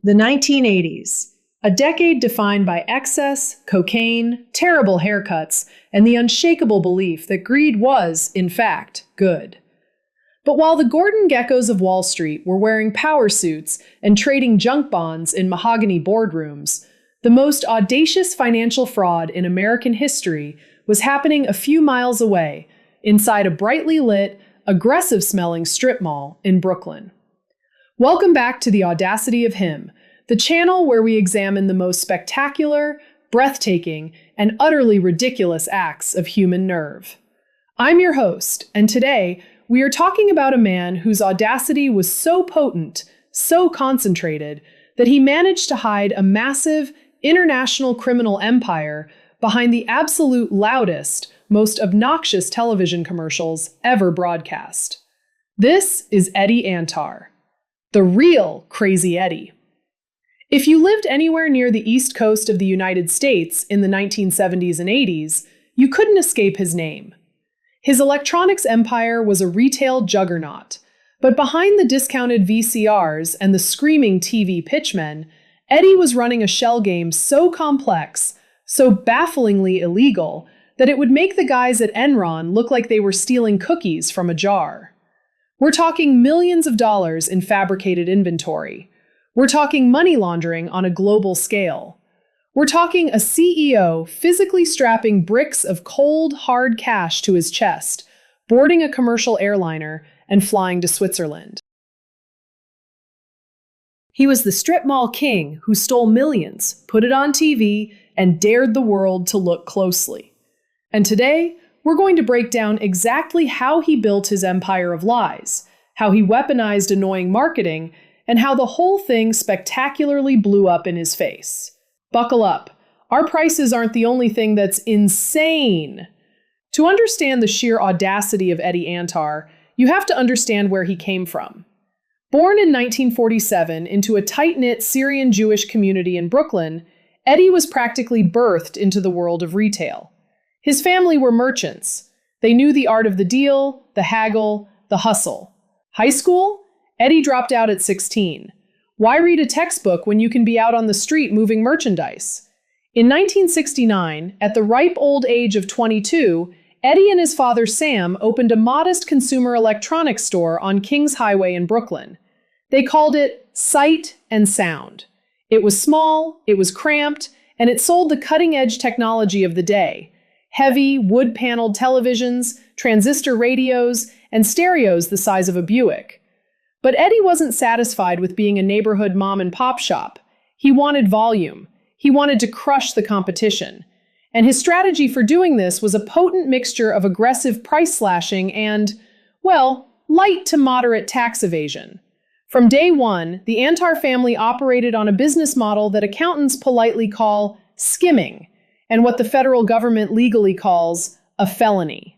The 1980s, a decade defined by excess, cocaine, terrible haircuts, and the unshakable belief that greed was, in fact, good. But while the Gordon Geckos of Wall Street were wearing power suits and trading junk bonds in mahogany boardrooms, the most audacious financial fraud in American history was happening a few miles away, inside a brightly lit, aggressive-smelling strip mall in Brooklyn. Welcome back to the Audacity of Him, the channel where we examine the most spectacular, breathtaking, and utterly ridiculous acts of human nerve. I'm your host, and today we are talking about a man whose audacity was so potent, so concentrated, that he managed to hide a massive, international criminal empire behind the absolute loudest, most obnoxious television commercials ever broadcast. This is Eddie Antar, the real Crazy Eddie. If you lived anywhere near the East Coast of the United States in the 1970s and 80s, you couldn't escape his name. His electronics empire was a retail juggernaut, but behind the discounted VCRs and the screaming TV pitchmen, Eddie was running a shell game so complex, so bafflingly illegal, that it would make the guys at Enron look like they were stealing cookies from a jar. We're talking millions of dollars in fabricated inventory. We're talking money laundering on a global scale. We're talking a CEO physically strapping bricks of cold, hard cash to his chest, boarding a commercial airliner, and flying to Switzerland. He was the strip mall king who stole millions, put it on TV, and dared the world to look closely. And today, we're going to break down exactly how he built his empire of lies, how he weaponized annoying marketing, and how the whole thing spectacularly blew up in his face. Buckle up. Our prices aren't the only thing that's insane. To understand the sheer audacity of Eddie Antar, you have to understand where he came from. Born in 1947 into a tight-knit Syrian Jewish community in Brooklyn, Eddie was practically birthed into the world of retail. His family were merchants. They knew the art of the deal, the haggle, the hustle. High school? Eddie dropped out at 16. Why read a textbook when you can be out on the street moving merchandise? In 1969, at the ripe old age of 22, Eddie and his father Sam opened a modest consumer electronics store on Kings Highway in Brooklyn. They called it Sight and Sound. It was small, it was cramped, and it sold the cutting-edge technology of the day. Heavy, wood-paneled televisions, transistor radios, and stereos the size of a Buick. But Eddie wasn't satisfied with being a neighborhood mom-and-pop shop. He wanted volume. He wanted to crush the competition. And his strategy for doing this was a potent mixture of aggressive price slashing and, well, light to moderate tax evasion. From day one, the Antar family operated on a business model that accountants politely call skimming, and what the federal government legally calls a felony.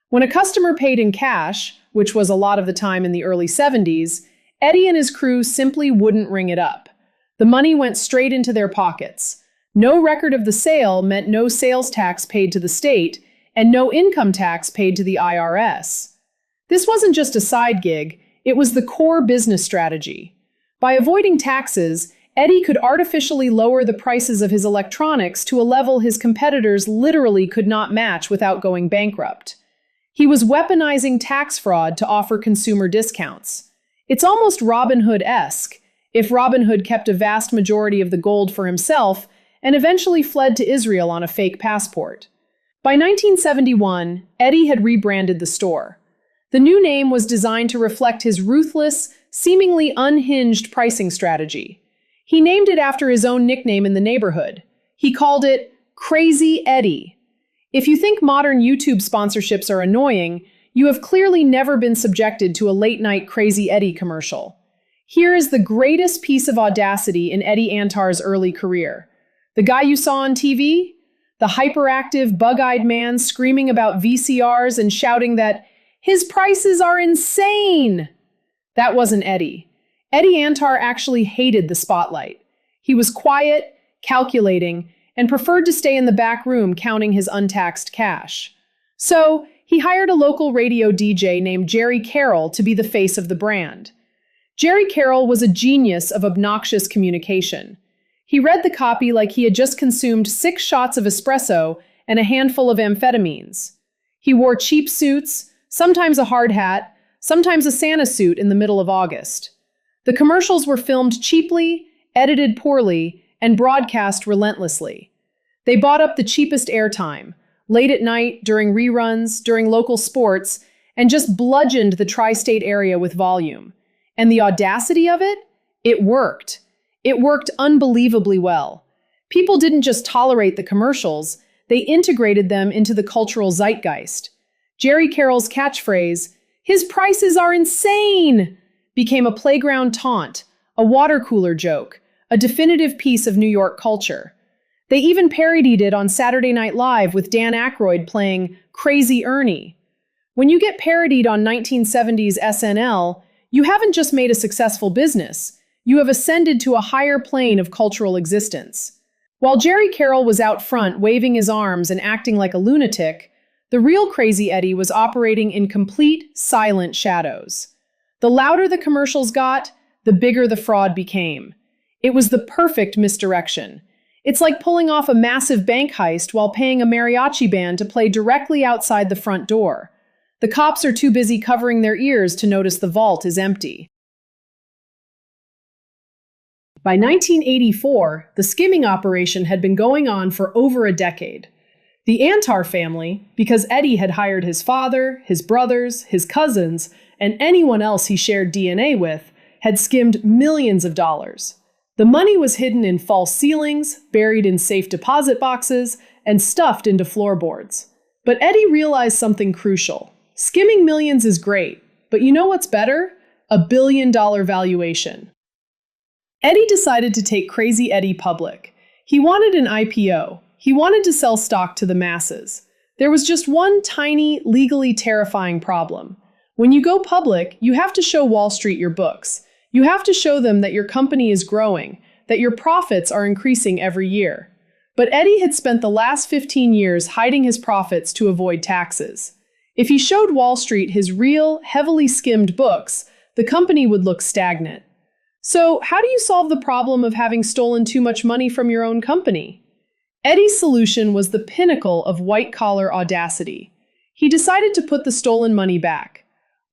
When a customer paid in cash, which was a lot of the time in the early 70s, Eddie and his crew simply wouldn't ring it up. The money went straight into their pockets. No record of the sale meant no sales tax paid to the state, and no income tax paid to the IRS. This wasn't just a side gig, it was the core business strategy. By avoiding taxes, Eddie could artificially lower the prices of his electronics to a level his competitors literally could not match without going bankrupt. He was weaponizing tax fraud to offer consumer discounts. It's almost Robin Hood-esque, if Robin Hood kept a vast majority of the gold for himself and eventually fled to Israel on a fake passport. By 1971, Eddie had rebranded the store. The new name was designed to reflect his ruthless, seemingly unhinged pricing strategy. He named it after his own nickname in the neighborhood. He called it Crazy Eddie. If you think modern YouTube sponsorships are annoying, you have clearly never been subjected to a late-night Crazy Eddie commercial. Here is the greatest piece of audacity in Eddie Antar's early career. The guy you saw on TV? The hyperactive, bug-eyed man screaming about VCRs and shouting that his prices are insane! That wasn't Eddie. Eddie Antar actually hated the spotlight. He was quiet, calculating, and preferred to stay in the back room counting his untaxed cash. So, he hired a local radio DJ named Jerry Carroll to be the face of the brand. Jerry Carroll was a genius of obnoxious communication. He read the copy like he had just consumed 6 shots of espresso and a handful of amphetamines. He wore cheap suits, sometimes a hard hat, sometimes a Santa suit in the middle of August. The commercials were filmed cheaply, edited poorly, and broadcast relentlessly. They bought up the cheapest airtime, late at night, during reruns, during local sports, and just bludgeoned the tri-state area with volume. And the audacity of it? It worked. It worked unbelievably well. People didn't just tolerate the commercials, they integrated them into the cultural zeitgeist. Jerry Carroll's catchphrase, "His prices are insane!" became a playground taunt, a water cooler joke, a definitive piece of New York culture. They even parodied it on Saturday Night Live with Dan Aykroyd playing Crazy Ernie. When you get parodied on 1970s SNL, you haven't just made a successful business, you have ascended to a higher plane of cultural existence. While Jerry Carroll was out front waving his arms and acting like a lunatic, the real Crazy Eddie was operating in complete, silent shadows. The louder the commercials got, the bigger the fraud became. It was the perfect misdirection. It's like pulling off a massive bank heist while paying a mariachi band to play directly outside the front door. The cops are too busy covering their ears to notice the vault is empty. By 1984, the skimming operation had been going on for over a decade. The Antar family, because Eddie had hired his father, his brothers, his cousins, and anyone else he shared DNA with, had skimmed millions of dollars. The money was hidden in false ceilings, buried in safe deposit boxes, and stuffed into floorboards. But Eddie realized something crucial. Skimming millions is great, but you know what's better? A billion-dollar valuation. Eddie decided to take Crazy Eddie public. He wanted an IPO. He wanted to sell stock to the masses. There was just one tiny, legally terrifying problem. When you go public, you have to show Wall Street your books. You have to show them that your company is growing, that your profits are increasing every year. But Eddie had spent the last 15 years hiding his profits to avoid taxes. If he showed Wall Street his real, heavily skimmed books, the company would look stagnant. So, how do you solve the problem of having stolen too much money from your own company? Eddie's solution was the pinnacle of white-collar audacity. He decided to put the stolen money back.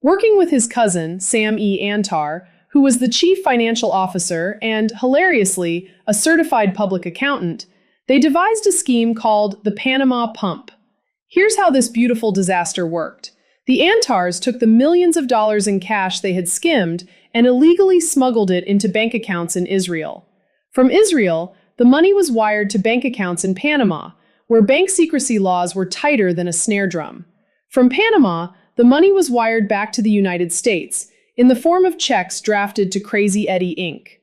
Working with his cousin, Sam E. Antar, who was the chief financial officer and, hilariously, a certified public accountant, they devised a scheme called the Panama Pump. Here's how this beautiful disaster worked. The Antars took the millions of dollars in cash they had skimmed and illegally smuggled it into bank accounts in Israel. From Israel, the money was wired to bank accounts in Panama, where bank secrecy laws were tighter than a snare drum. From Panama, the money was wired back to the United States, in the form of checks drafted to Crazy Eddie Inc.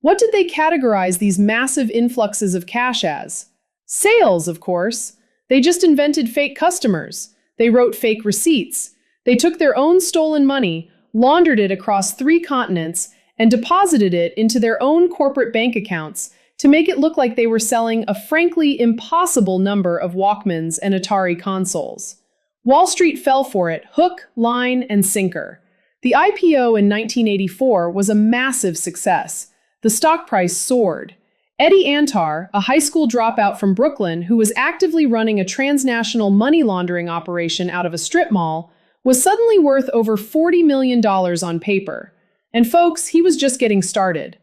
What did they categorize these massive influxes of cash as? Sales, of course. They just invented fake customers. They wrote fake receipts. They took their own stolen money, laundered it across 3 continents, and deposited it into their own corporate bank accounts to make it look like they were selling a frankly impossible number of Walkmans and Atari consoles. Wall Street fell for it, hook, line, and sinker. The IPO in 1984 was a massive success. The stock price soared. Eddie Antar, a high school dropout from Brooklyn who was actively running a transnational money laundering operation out of a strip mall, was suddenly worth over $40 million on paper. And folks, he was just getting started.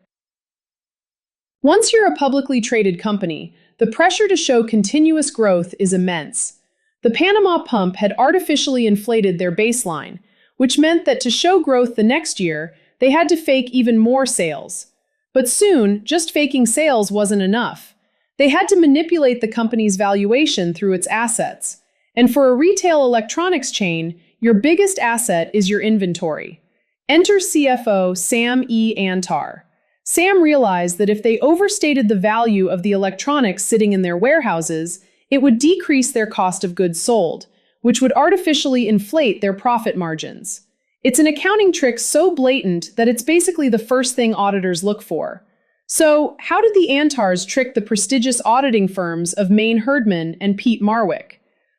Once you're a publicly traded company, the pressure to show continuous growth is immense. The Panama Pump had artificially inflated their baseline, which meant that to show growth the next year, they had to fake even more sales. But soon, just faking sales wasn't enough. They had to manipulate the company's valuation through its assets. And for a retail electronics chain, your biggest asset is your inventory. Enter CFO Sam E. Antar. Sam realized that if they overstated the value of the electronics sitting in their warehouses, it would decrease their cost of goods sold, which would artificially inflate their profit margins. It's an accounting trick so blatant that it's basically the first thing auditors look for. So, how did the Antars trick the prestigious auditing firms of Maine Herdman and Pete Marwick?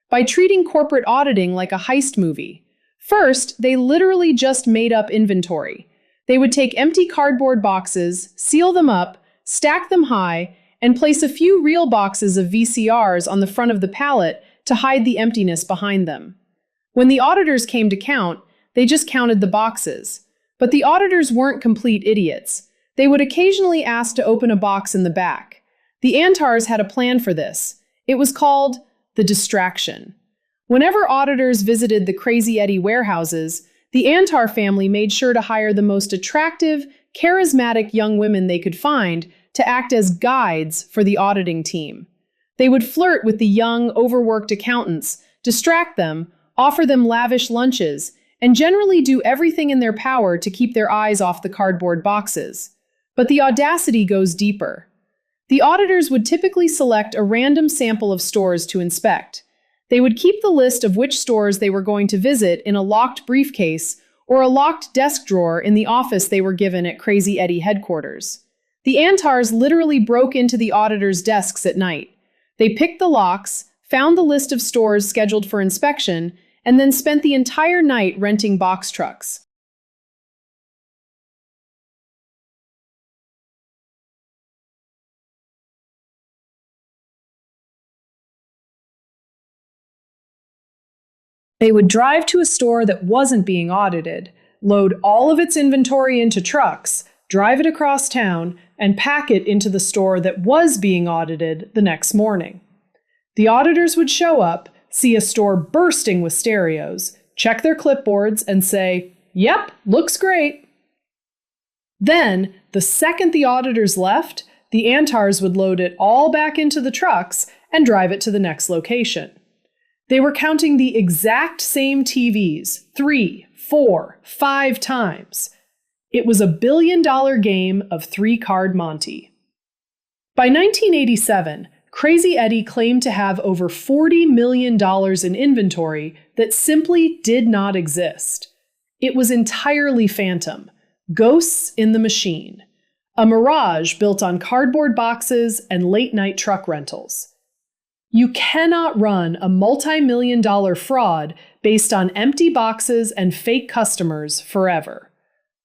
By treating corporate auditing like a heist movie. First, they literally just made up inventory. They would take empty cardboard boxes, seal them up, stack them high, and place a few real boxes of VCRs on the front of the pallet to hide the emptiness behind them. When the auditors came to count, they just counted the boxes. But the auditors weren't complete idiots. They would occasionally ask to open a box in the back. The Antars had a plan for this. It was called the distraction. Whenever auditors visited the Crazy Eddie warehouses, the Antar family made sure to hire the most attractive, charismatic young women they could find to act as guides for the auditing team. They would flirt with the young, overworked accountants, distract them, offer them lavish lunches, and generally do everything in their power to keep their eyes off the cardboard boxes. But the audacity goes deeper. The auditors would typically select a random sample of stores to inspect. They would keep the list of which stores they were going to visit in a locked briefcase or a locked desk drawer in the office they were given at Crazy Eddie headquarters. The Antars literally broke into the auditors' desks at night. They picked the locks, found the list of stores scheduled for inspection, and then spent the entire night renting box trucks. They would drive to a store that wasn't being audited, load all of its inventory into trucks, drive it across town, and pack it into the store that was being audited the next morning. The auditors would show up, see a store bursting with stereos, check their clipboards, and say, "Yep, looks great." Then, the second the auditors left, the Antars would load it all back into the trucks and drive it to the next location. They were counting the exact same TVs 3, 4, 5 times. It was a billion-dollar game of three-card Monte. By 1987, Crazy Eddie claimed to have over $40 million in inventory that simply did not exist. It was entirely phantom, ghosts in the machine, a mirage built on cardboard boxes and late-night truck rentals. You cannot run a multi-million-dollar fraud based on empty boxes and fake customers forever.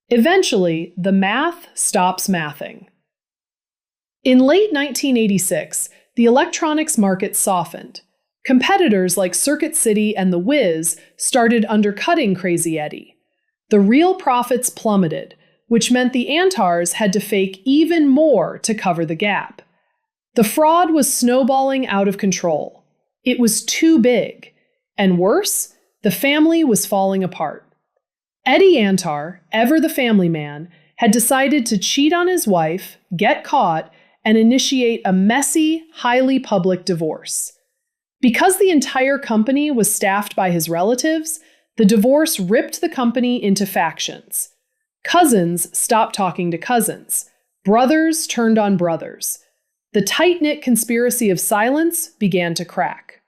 Eventually, the math stops mathing. In late 1986, the electronics market softened. Competitors like Circuit City and The Wiz started undercutting Crazy Eddie. The real profits plummeted, which meant the Antars had to fake even more to cover the gap. The fraud was snowballing out of control. It was too big. And worse, the family was falling apart. Eddie Antar, ever the family man, had decided to cheat on his wife, get caught, and initiate a messy, highly public divorce. Because the entire company was staffed by his relatives, the divorce ripped the company into factions. Cousins stopped talking to cousins. Brothers turned on brothers. The tight-knit conspiracy of silence began to crack.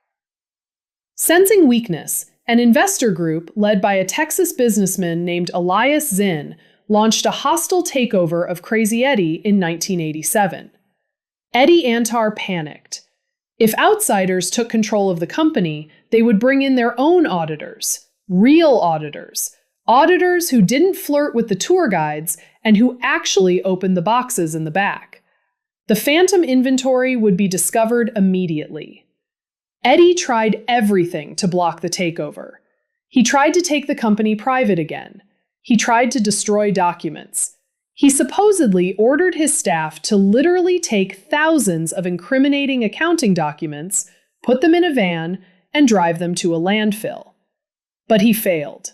Sensing weakness, an investor group led by a Texas businessman named Elias Zinn launched a hostile takeover of Crazy Eddie in 1987. Eddie Antar panicked. If outsiders took control of the company, they would bring in their own auditors, real auditors, auditors who didn't flirt with the tour guides and who actually opened the boxes in the back. The phantom inventory would be discovered immediately. Eddie tried everything to block the takeover. He tried to take the company private again. He tried to destroy documents. He supposedly ordered his staff to literally take thousands of incriminating accounting documents, put them in a van, and drive them to a landfill. But he failed.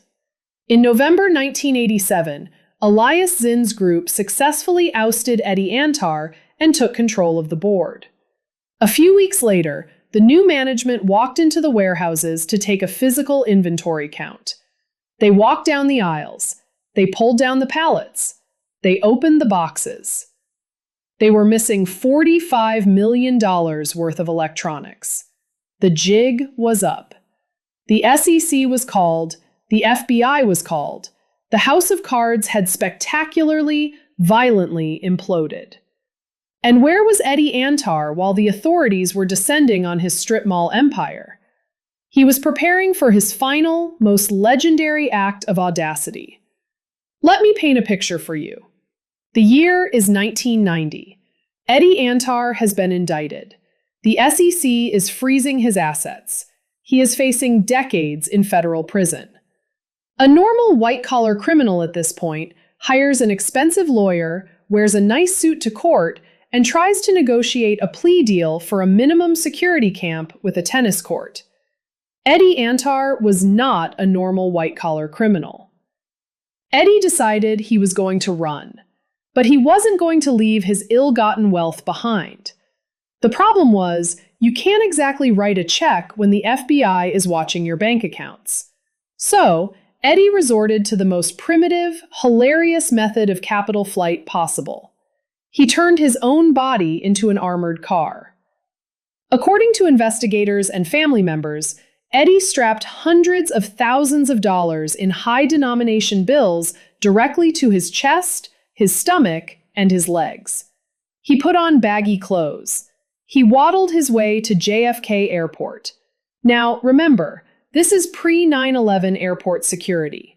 In November 1987, Elias Zinn's group successfully ousted Eddie Antar and took control of the board. A few weeks later, the new management walked into the warehouses to take a physical inventory count. They walked down the aisles. They pulled down the pallets. They opened the boxes. They were missing $45 million worth of electronics. The jig was up. The SEC was called. The FBI was called. The House of Cards had spectacularly, violently imploded. And where was Eddie Antar while the authorities were descending on his strip mall empire? He was preparing for his final, most legendary act of audacity. Let me paint a picture for you. The year is 1990. Eddie Antar has been indicted. The SEC is freezing his assets. He is facing decades in federal prison. A normal white-collar criminal at this point hires an expensive lawyer, wears a nice suit to court, and tries to negotiate a plea deal for a minimum security camp with a tennis court. Eddie Antar was not a normal white-collar criminal. Eddie decided he was going to run, but he wasn't going to leave his ill-gotten wealth behind. The problem was, you can't exactly write a check when the FBI is watching your bank accounts. So, Eddie resorted to the most primitive, hilarious method of capital flight possible. He turned his own body into an armored car. According to investigators and family members, Eddie strapped hundreds of thousands of dollars in high-denomination bills directly to his chest, his stomach, and his legs. He put on baggy clothes. He waddled his way to JFK Airport. Now, remember, this is pre-9/11 airport security.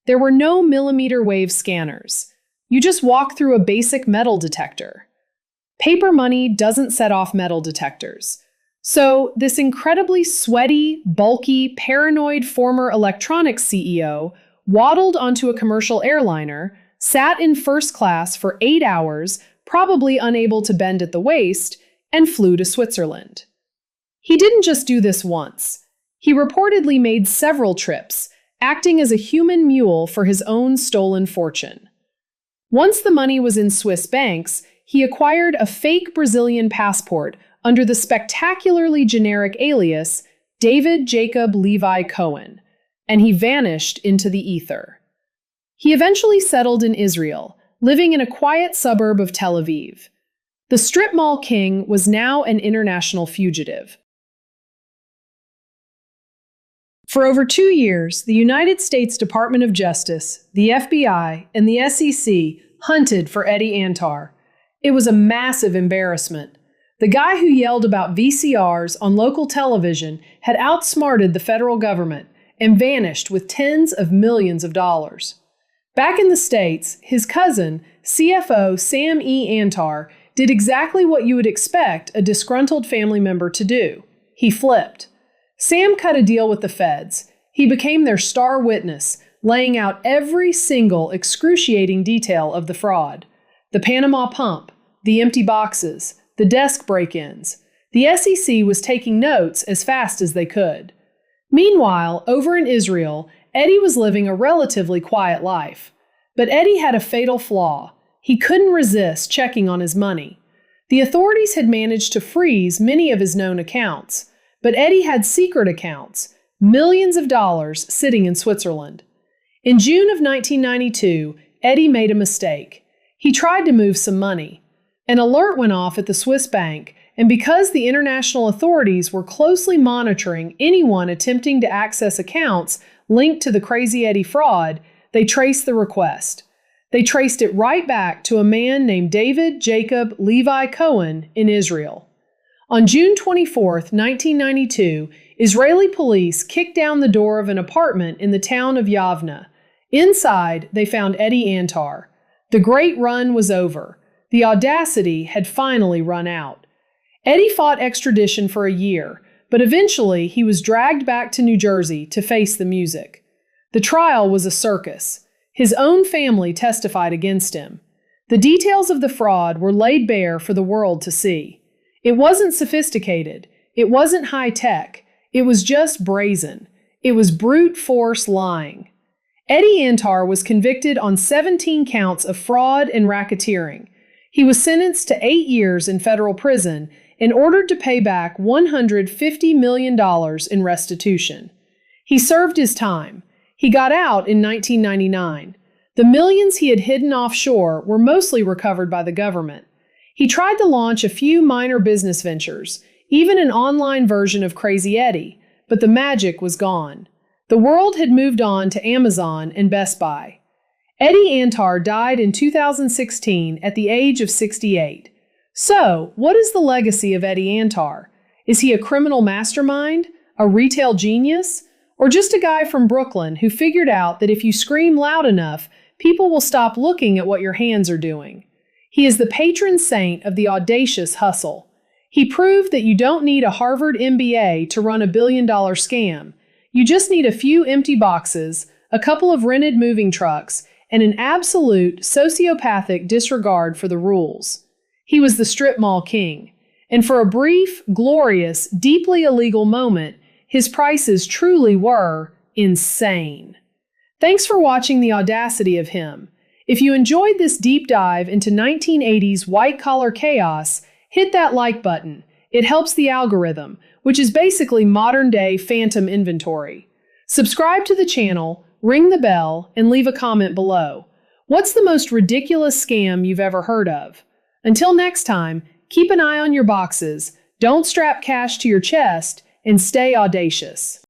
There were no millimeter wave scanners. You just walk through a basic metal detector. Paper money doesn't set off metal detectors. So, this incredibly sweaty, bulky, paranoid former electronics CEO waddled onto a commercial airliner, sat in first class for 8 hours, probably unable to bend at the waist, and flew to Switzerland. He didn't just do this once. He reportedly made several trips, acting as a human mule for his own stolen fortune. Once the money was in Swiss banks, he acquired a fake Brazilian passport under the spectacularly generic alias David Jacob Levi Cohen, and he vanished into the ether. He eventually settled in Israel, living in a quiet suburb of Tel Aviv. The strip mall king was now an international fugitive. For over 2 years, the United States Department of Justice, the FBI, and the SEC hunted for Eddie Antar. It was a massive embarrassment. The guy who yelled about VCRs on local television had outsmarted the federal government and vanished with tens of millions of dollars. Back in the States, his cousin, CFO Sam E. Antar, did exactly what you would expect a disgruntled family member to do. He flipped. Sam cut a deal with the feds. He became their star witness, laying out every single excruciating detail of the fraud. The Panama pump, the empty boxes, the desk break-ins. The SEC was taking notes as fast as they could. Meanwhile, over in Israel, Eddie was living a relatively quiet life. But Eddie had a fatal flaw. He couldn't resist checking on his money. The authorities had managed to freeze many of his known accounts, but Eddie had secret accounts, millions of dollars sitting in Switzerland. In June of 1992, Eddie made a mistake. He tried to move some money. An alert went off at the Swiss bank, and because the international authorities were closely monitoring anyone attempting to access accounts linked to the Crazy Eddie fraud, they traced the request. They traced it right back to a man named David Jacob Levi Cohen in Israel. On June 24, 1992, Israeli police kicked down the door of an apartment in the town of Yavne. Inside, they found Eddie Antar. The great run was over. The Audacity had finally run out. Eddie fought extradition for a year, but eventually he was dragged back to New Jersey to face the music. The trial was a circus. His own family testified against him. The details of the fraud were laid bare for the world to see. It wasn't sophisticated. It wasn't high-tech. It was just brazen. It was brute force lying. Eddie Antar was convicted on 17 counts of fraud and racketeering. He was sentenced to 8 years in federal prison and ordered to pay back $150 million in restitution. He served his time. He got out in 1999. The millions he had hidden offshore were mostly recovered by the government. He tried to launch a few minor business ventures, even an online version of Crazy Eddie, but the magic was gone. The world had moved on to Amazon and Best Buy. Eddie Antar died in 2016 at the age of 68. So, what is the legacy of Eddie Antar? Is he a criminal mastermind? A retail genius? Or just a guy from Brooklyn who figured out that if you scream loud enough, people will stop looking at what your hands are doing. He is the patron saint of the audacious hustle. He proved that you don't need a Harvard MBA to run $1 billion scam. You just need a few empty boxes, a couple of rented moving trucks, and an absolute sociopathic disregard for the rules. He was the strip mall king. And for a brief, glorious, deeply illegal moment, his prices truly were insane. Thanks for watching the audacity of him. If you enjoyed this deep dive into 1980s white-collar chaos, hit that like button. It helps the algorithm, which is basically modern-day phantom inventory. Subscribe to the channel, ring the bell, and leave a comment below. What's the most ridiculous scam you've ever heard of? Until next time, keep an eye on your boxes, don't strap cash to your chest, and stay audacious.